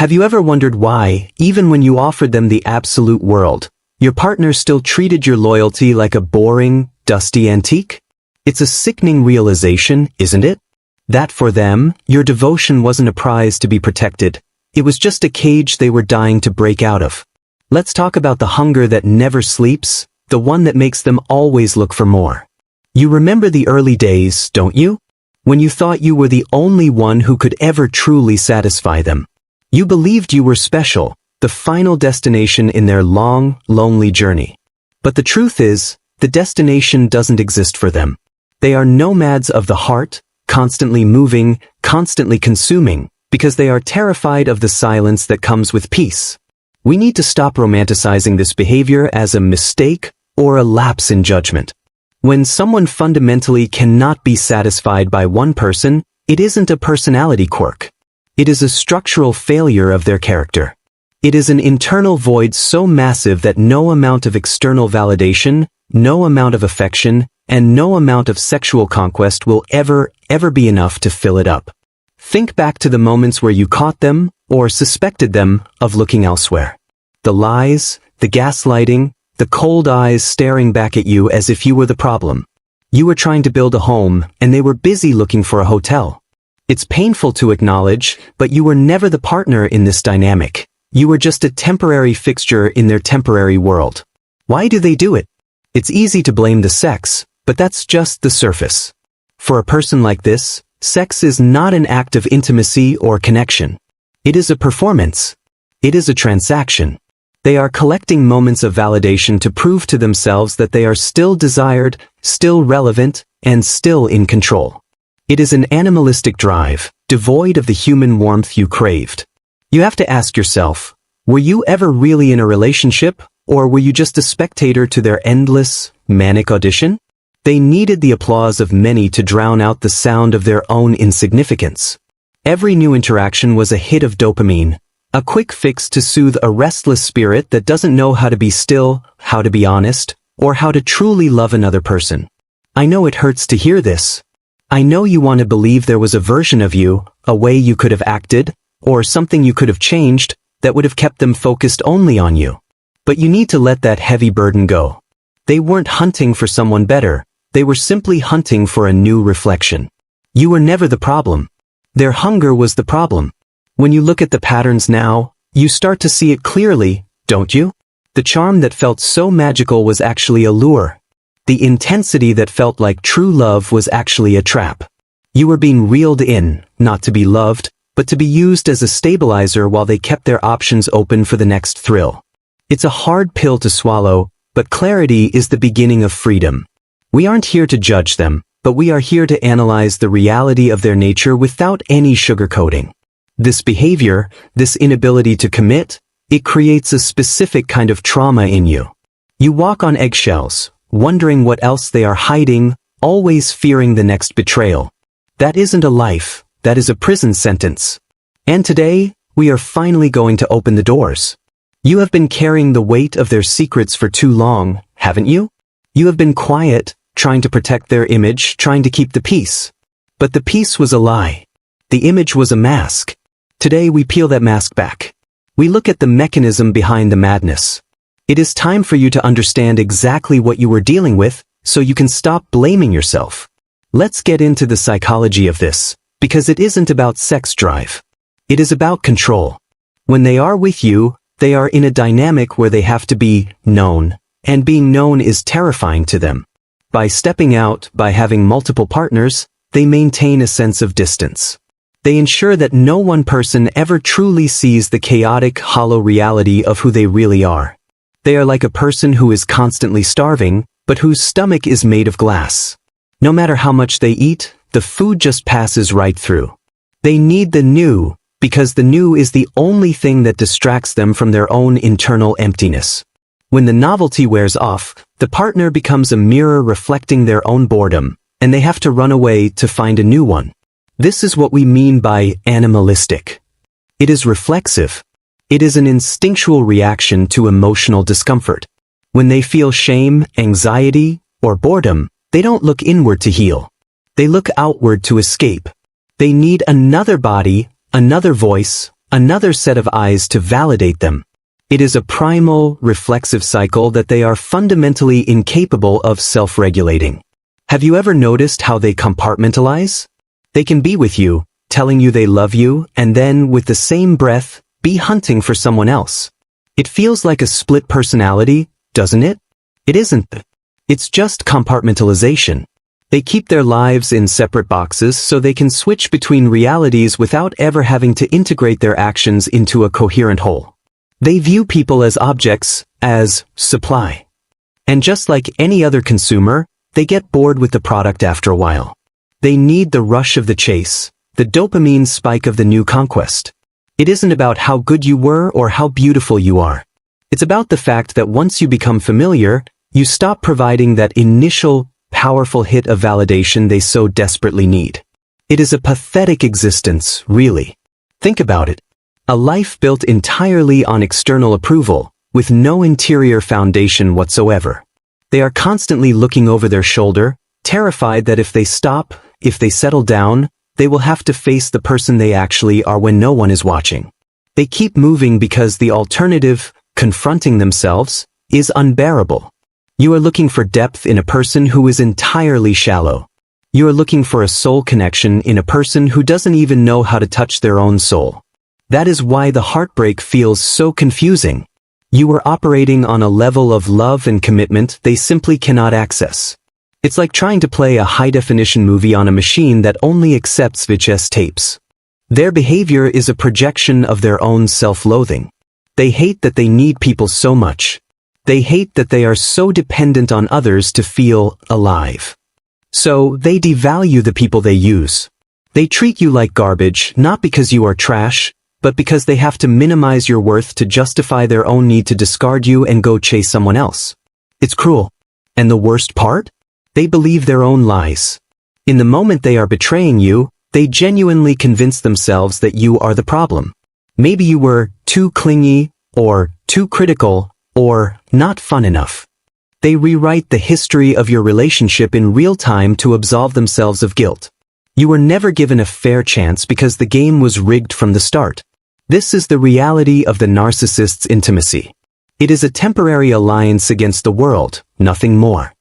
Have you ever wondered why, even when you offered them the absolute world, your partner still treated your loyalty like a boring, dusty antique? It's a sickening realization, isn't it? That for them, your devotion wasn't a prize to be protected. It was just a cage they were dying to break out of. Let's talk about the hunger that never sleeps, the one that makes them always look for more. You remember the early days, don't you? When you thought you were the only one who could ever truly satisfy them. You believed you were special, the final destination in their long, lonely journey. But the truth is, the destination doesn't exist for them. They are nomads of the heart, constantly moving, constantly consuming, because they are terrified of the silence that comes with peace. We need to stop romanticizing this behavior as a mistake or a lapse in judgment. When someone fundamentally cannot be satisfied by one person, it isn't a personality quirk. It is a structural failure of their character. It is an internal void so massive that no amount of external validation, no amount of affection, and no amount of sexual conquest will ever be enough to fill it up. Think back to the moments where you caught them, or suspected them, of looking elsewhere. The lies, the gaslighting, the cold eyes staring back at you as if you were the problem. You were trying to build a home, and they were busy looking for a hotel. It's painful to acknowledge, but you were never the partner in this dynamic. You were just a temporary fixture in their temporary world. Why do they do it? It's easy to blame the sex, but that's just the surface. For a person like this, sex is not an act of intimacy or connection. It is a performance. It is a transaction. They are collecting moments of validation to prove to themselves that they are still desired, still relevant, and still in control. It is an animalistic drive, devoid of the human warmth you craved. You have to ask yourself, were you ever really in a relationship, or were you just a spectator to their endless, manic audition? They needed the applause of many to drown out the sound of their own insignificance. Every new interaction was a hit of dopamine, a quick fix to soothe a restless spirit that doesn't know how to be still, how to be honest, or how to truly love another person. I know it hurts to hear this. I know you want to believe there was a version of you, a way you could have acted, or something you could have changed, that would have kept them focused only on you. But you need to let that heavy burden go. They weren't hunting for someone better, they were simply hunting for a new reflection. You were never the problem. Their hunger was the problem. When you look at the patterns now, you start to see it clearly, don't you? The charm that felt so magical was actually a lure. The intensity that felt like true love was actually a trap. You were being reeled in, not to be loved, but to be used as a stabilizer while they kept their options open for the next thrill. It's a hard pill to swallow, but clarity is the beginning of freedom. We aren't here to judge them, but we are here to analyze the reality of their nature without any sugarcoating. This behavior, this inability to commit, it creates a specific kind of trauma in you. You walk on eggshells, wondering what else they are hiding, always fearing the next betrayal. That isn't a life, that is a prison sentence. And today, we are finally going to open the doors. You have been carrying the weight of their secrets for too long, haven't you? You have been quiet, trying to protect their image, trying to keep the peace. But the peace was a lie. The image was a mask. Today we peel that mask back. We look at the mechanism behind the madness. It is time for you to understand exactly what you were dealing with, so you can stop blaming yourself. Let's get into the psychology of this, because it isn't about sex drive. It is about control. When they are with you, they are in a dynamic where they have to be known, and being known is terrifying to them. By stepping out, by having multiple partners, they maintain a sense of distance. They ensure that no one person ever truly sees the chaotic, hollow reality of who they really are. They are like a person who is constantly starving, but whose stomach is made of glass. No matter how much they eat, the food just passes right through. They need the new, because the new is the only thing that distracts them from their own internal emptiness. When the novelty wears off, the partner becomes a mirror reflecting their own boredom, and they have to run away to find a new one. This is what we mean by animalistic. It is reflexive. It is an instinctual reaction to emotional discomfort. When they feel shame, anxiety, or boredom, they don't look inward to heal. They look outward to escape. They need another body, another voice, another set of eyes to validate them. It is a primal, reflexive cycle that they are fundamentally incapable of self-regulating. Have you ever noticed how they compartmentalize? They can be with you, telling you they love you, and then, with the same breath, be hunting for someone else. It feels like a split personality, doesn't it? It isn't. It's just compartmentalization. They keep their lives in separate boxes so they can switch between realities without ever having to integrate their actions into a coherent whole. They view people as objects, as supply. And just like any other consumer, they get bored with the product after a while. They need the rush of the chase, the dopamine spike of the new conquest. It isn't about how good you were or how beautiful you are. It's about the fact that once you become familiar, you stop providing that initial, powerful hit of validation they so desperately need. It is a pathetic existence, really. Think about it. A life built entirely on external approval, with no interior foundation whatsoever. They are constantly looking over their shoulder, terrified that if they stop, if they settle down, they will have to face the person they actually are when no one is watching. They keep moving because the alternative, confronting themselves, is unbearable. You are looking for depth in a person who is entirely shallow. You are looking for a soul connection in a person who doesn't even know how to touch their own soul. That is why the heartbreak feels so confusing. You are operating on a level of love and commitment they simply cannot access. It's like trying to play a high-definition movie on a machine that only accepts VHS tapes. Their behavior is a projection of their own self-loathing. They hate that they need people so much. They hate that they are so dependent on others to feel alive. So, they devalue the people they use. They treat you like garbage, not because you are trash, but because they have to minimize your worth to justify their own need to discard you and go chase someone else. It's cruel. And the worst part? They believe their own lies. In the moment they are betraying you, they genuinely convince themselves that you are the problem. Maybe you were too clingy, or too critical, or not fun enough. They rewrite the history of your relationship in real time to absolve themselves of guilt. You were never given a fair chance because the game was rigged from the start. This is the reality of the narcissist's intimacy. It is a temporary alliance against the world, nothing more.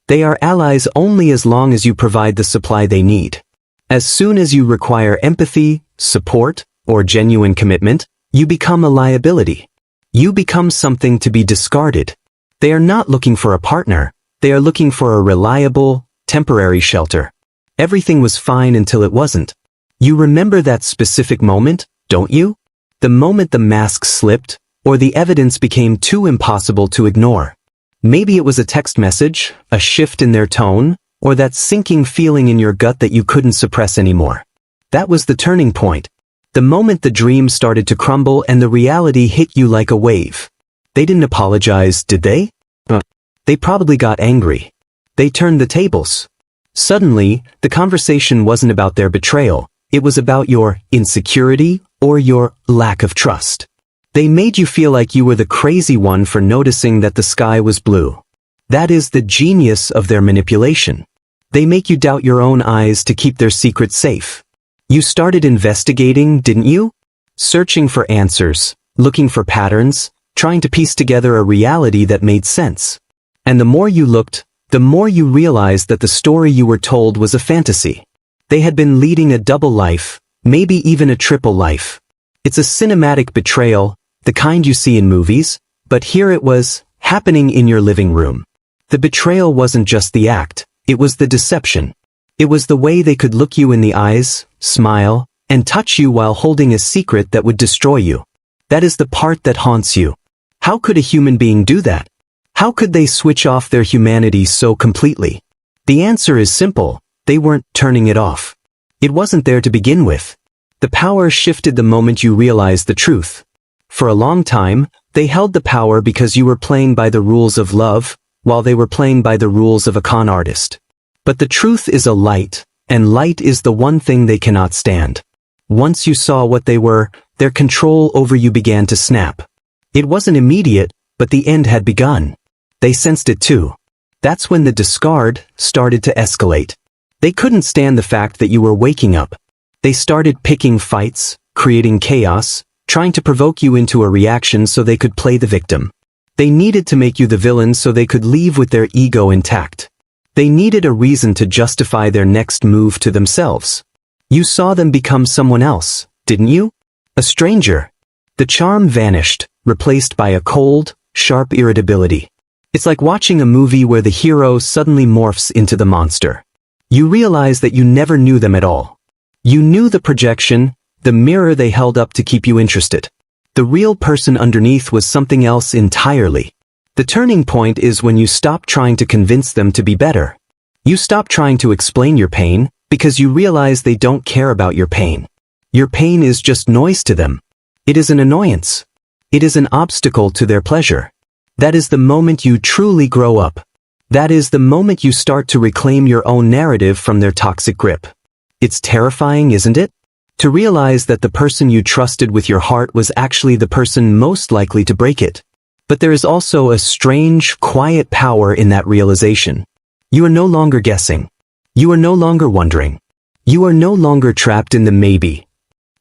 They are allies only as long as you provide the supply they need. As soon as you require empathy, support, or genuine commitment, you become a liability. You become something to be discarded. They are not looking for a partner, they are looking for a reliable, temporary shelter. Everything was fine until it wasn't. You remember that specific moment, don't you? The moment the mask slipped, or the evidence became too impossible to ignore. Maybe it was a text message, a shift in their tone, or that sinking feeling in your gut that you couldn't suppress anymore. That was the turning point. The moment the dream started to crumble and the reality hit you like a wave. They didn't apologize, did they? They probably got angry. They turned the tables. Suddenly, the conversation wasn't about their betrayal, it was about your insecurity or your lack of trust. They made you feel like you were the crazy one for noticing that the sky was blue. That is the genius of their manipulation. They make you doubt your own eyes to keep their secrets safe. You started investigating, didn't you? Searching for answers, looking for patterns, trying to piece together a reality that made sense. And the more you looked, the more you realized that the story you were told was a fantasy. They had been leading a double life, maybe even a triple life. It's a cinematic betrayal, the kind you see in movies, but here it was, happening in your living room. The betrayal wasn't just the act, it was the deception. It was the way they could look you in the eyes, smile, and touch you while holding a secret that would destroy you. That is the part that haunts you. How could a human being do that? How could they switch off their humanity so completely? The answer is simple, they weren't turning it off. It wasn't there to begin with. The power shifted the moment you realized the truth. For a long time, they held the power because you were playing by the rules of love, while they were playing by the rules of a con artist. But the truth is a light, and light is the one thing they cannot stand. Once you saw what they were, their control over you began to snap. It wasn't immediate, but the end had begun. They sensed it too. That's when the discard started to escalate. They couldn't stand the fact that you were waking up. They started picking fights, creating chaos, trying to provoke you into a reaction so they could play the victim. They needed to make you the villain so they could leave with their ego intact. They needed a reason to justify their next move to themselves. You saw them become someone else, didn't you? A stranger. The charm vanished, replaced by a cold, sharp irritability. It's like watching a movie where the hero suddenly morphs into the monster. You realize that you never knew them at all. You knew the projection, the mirror they held up to keep you interested. The real person underneath was something else entirely. The turning point is when you stop trying to convince them to be better. You stop trying to explain your pain, because you realize they don't care about your pain. Your pain is just noise to them. It is an annoyance. It is an obstacle to their pleasure. That is the moment you truly grow up. That is the moment you start to reclaim your own narrative from their toxic grip. It's terrifying, isn't it? To realize that the person you trusted with your heart was actually the person most likely to break it. But there is also a strange, quiet power in that realization. You are no longer guessing. You are no longer wondering. You are no longer trapped in the maybe.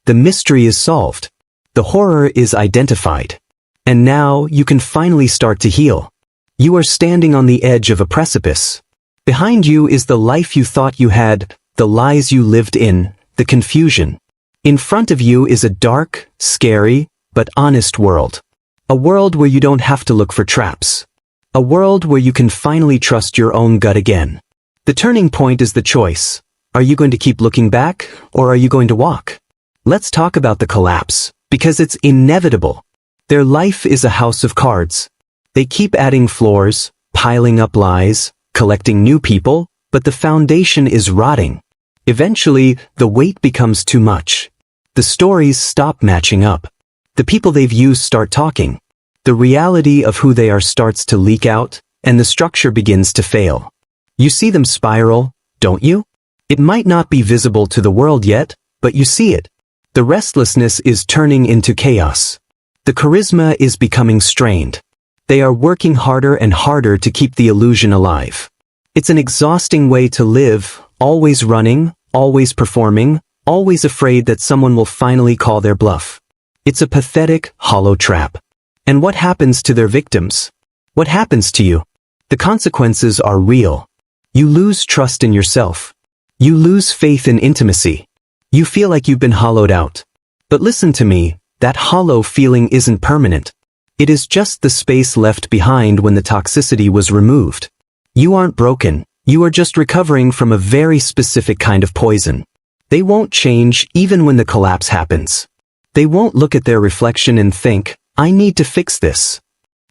The mystery is solved. The horror is identified. And now you can finally start to heal. You are standing on the edge of a precipice. Behind you is the life you thought you had, the lies you lived in, the confusion. In front of you is a dark, scary, but honest world. A world where you don't have to look for traps. A world where you can finally trust your own gut again. The turning point is the choice. Are you going to keep looking back, or are you going to walk? Let's talk about the collapse, because it's inevitable. Their life is a house of cards. They keep adding floors, piling up lies, collecting new people, but the foundation is rotting. Eventually, the weight becomes too much. The stories stop matching up. The people they've used start talking. The reality of who they are starts to leak out, and the structure begins to fail. You see them spiral, don't you? It might not be visible to the world yet, but you see it. The restlessness is turning into chaos. The charisma is becoming strained. They are working harder and harder to keep the illusion alive. It's an exhausting way to live, always running, always performing, always afraid that someone will finally call their bluff. It's a pathetic, hollow trap. And what happens to their victims? What happens to you? The consequences are real. You lose trust in yourself. You lose faith in intimacy. You feel like you've been hollowed out. But listen to me, that hollow feeling isn't permanent. It is just the space left behind when the toxicity was removed. You aren't broken. You are just recovering from a very specific kind of poison. They won't change even when the collapse happens. They won't look at their reflection and think, I need to fix this.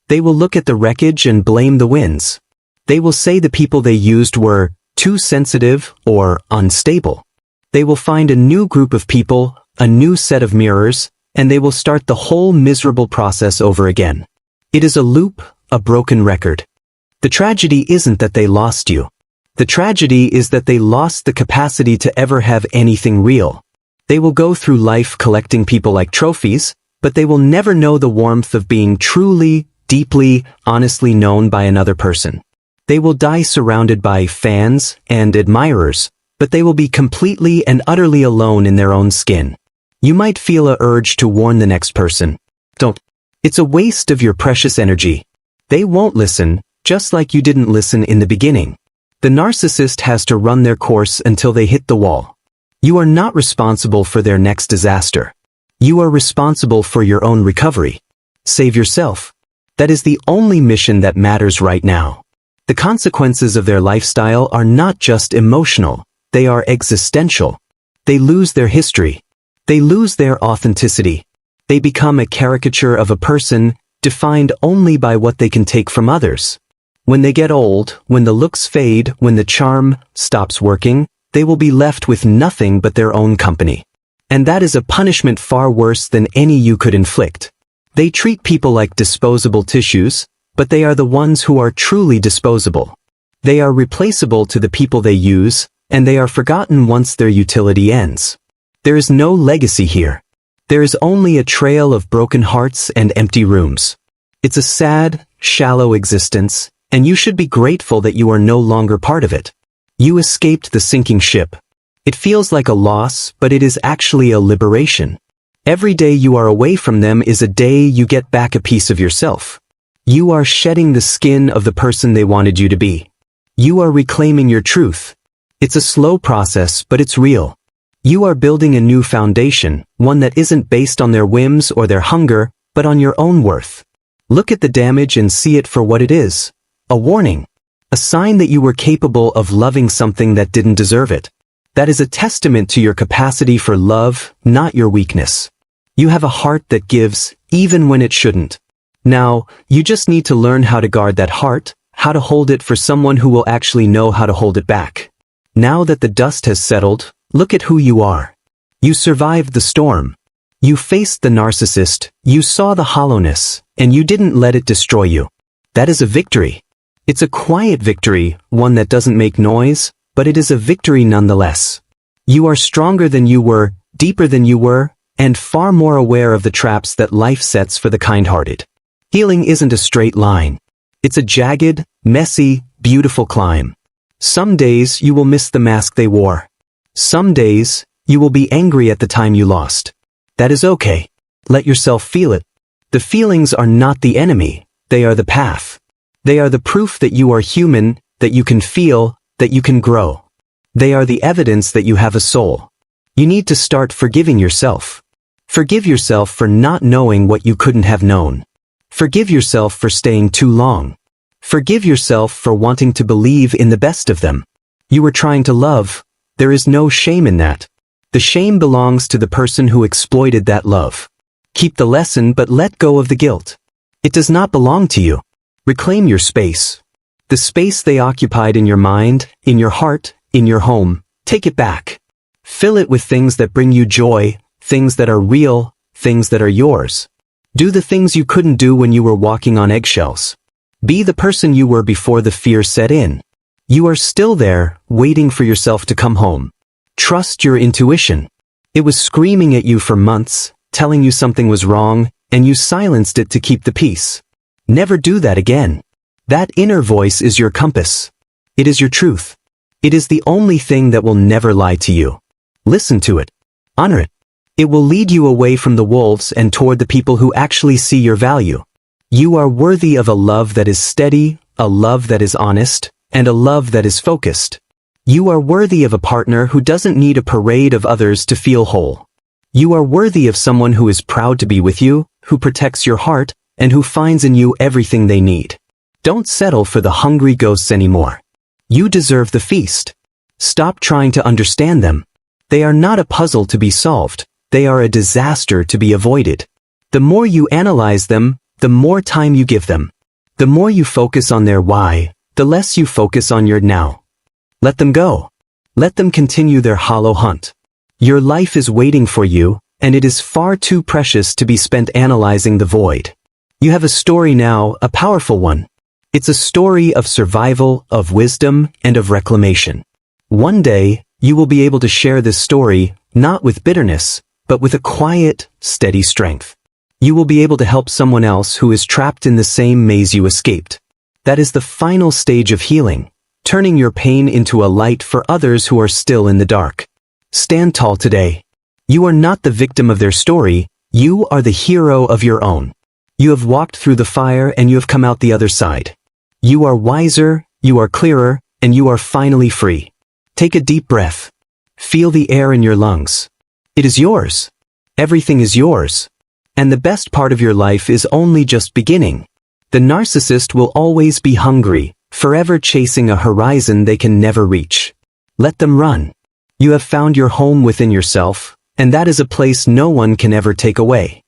They will look at the wreckage and blame the winds. They will say the people they used were too sensitive or unstable. They will find a new group of people, a new set of mirrors, and they will start the whole miserable process over again. It is a loop, a broken record. The tragedy isn't that they lost you. The tragedy is that they lost the capacity to ever have anything real. They will go through life collecting people like trophies, but they will never know the warmth of being truly, deeply, honestly known by another person. They will die surrounded by fans and admirers, but they will be completely and utterly alone in their own skin. You might feel a urge to warn the next person. Don't. It's a waste of your precious energy. They won't listen, just like you didn't listen in the beginning. The narcissist has to run their course until they hit the wall. You are not responsible for their next disaster. You are responsible for your own recovery. Save yourself. That is the only mission that matters right now. The consequences of their lifestyle are not just emotional, they are existential. They lose their history. They lose their authenticity. They become a caricature of a person, defined only by what they can take from others. When they get old, when the looks fade, when the charm stops working, they will be left with nothing but their own company. And that is a punishment far worse than any you could inflict. They treat people like disposable tissues, but they are the ones who are truly disposable. They are replaceable to the people they use, and they are forgotten once their utility ends. There is no legacy here. There is only a trail of broken hearts and empty rooms. It's a sad, shallow existence, and you should be grateful that you are no longer part of it. You escaped the sinking ship. It feels like a loss, but it is actually a liberation. Every day you are away from them is a day you get back a piece of yourself. You are shedding the skin of the person they wanted you to be. You are reclaiming your truth. It's a slow process, but it's real. You are building a new foundation, one that isn't based on their whims or their hunger, but on your own worth. Look at the damage and see it for what it is. A warning. A sign that you were capable of loving something that didn't deserve it. That is a testament to your capacity for love, not your weakness. You have a heart that gives, even when it shouldn't. Now, you just need to learn how to guard that heart, how to hold it for someone who will actually know how to hold it back. Now that the dust has settled, look at who you are. You survived the storm. You faced the narcissist, you saw the hollowness, and you didn't let it destroy you. That is a victory. It's a quiet victory, one that doesn't make noise, but it is a victory nonetheless. You are stronger than you were, deeper than you were, and far more aware of the traps that life sets for the kind-hearted. Healing isn't a straight line. It's a jagged, messy, beautiful climb. Some days you will miss the mask they wore. Some days, you will be angry at the time you lost. That is okay. Let yourself feel it. The feelings are not the enemy, they are the path. They are the proof that you are human, that you can feel, that you can grow. They are the evidence that you have a soul. You need to start forgiving yourself. Forgive yourself for not knowing what you couldn't have known. Forgive yourself for staying too long. Forgive yourself for wanting to believe in the best of them. You were trying to love. There is no shame in that. The shame belongs to the person who exploited that love. Keep the lesson but let go of the guilt. It does not belong to you. Reclaim your space. The space they occupied in your mind, in your heart, in your home. Take it back. Fill it with things that bring you joy, things that are real, things that are yours. Do the things you couldn't do when you were walking on eggshells. Be the person you were before the fear set in. You are still there, waiting for yourself to come home. Trust your intuition. It was screaming at you for months, telling you something was wrong, and you silenced it to keep the peace. Never do that again. That inner voice is your compass. It is your truth. It is the only thing that will never lie to you. Listen to it. Honor it. It will lead you away from the wolves and toward the people who actually see your value. You are worthy of a love that is steady, a love that is honest, and a love that is focused. You are worthy of a partner who doesn't need a parade of others to feel whole. You are worthy of someone who is proud to be with you, who protects your heart, and who finds in you everything they need. Don't settle for the hungry ghosts anymore. You deserve the feast. Stop trying to understand them. They are not a puzzle to be solved. They are a disaster to be avoided. The more you analyze them, the more time you give them. The more you focus on their why, the less you focus on your now. Let them go. Let them continue their hollow hunt. Your life is waiting for you, and it is far too precious to be spent analyzing the void. You have a story now, a powerful one. It's a story of survival, of wisdom, and of reclamation. One day, you will be able to share this story, not with bitterness, but with a quiet, steady strength. You will be able to help someone else who is trapped in the same maze you escaped. That is the final stage of healing, turning your pain into a light for others who are still in the dark. Stand tall today. You are not the victim of their story, you are the hero of your own. You have walked through the fire and you have come out the other side. You are wiser, you are clearer, and you are finally free. Take a deep breath. Feel the air in your lungs. It is yours. Everything is yours. And the best part of your life is only just beginning. The narcissist will always be hungry, forever chasing a horizon they can never reach. Let them run. You have found your home within yourself, and that is a place no one can ever take away.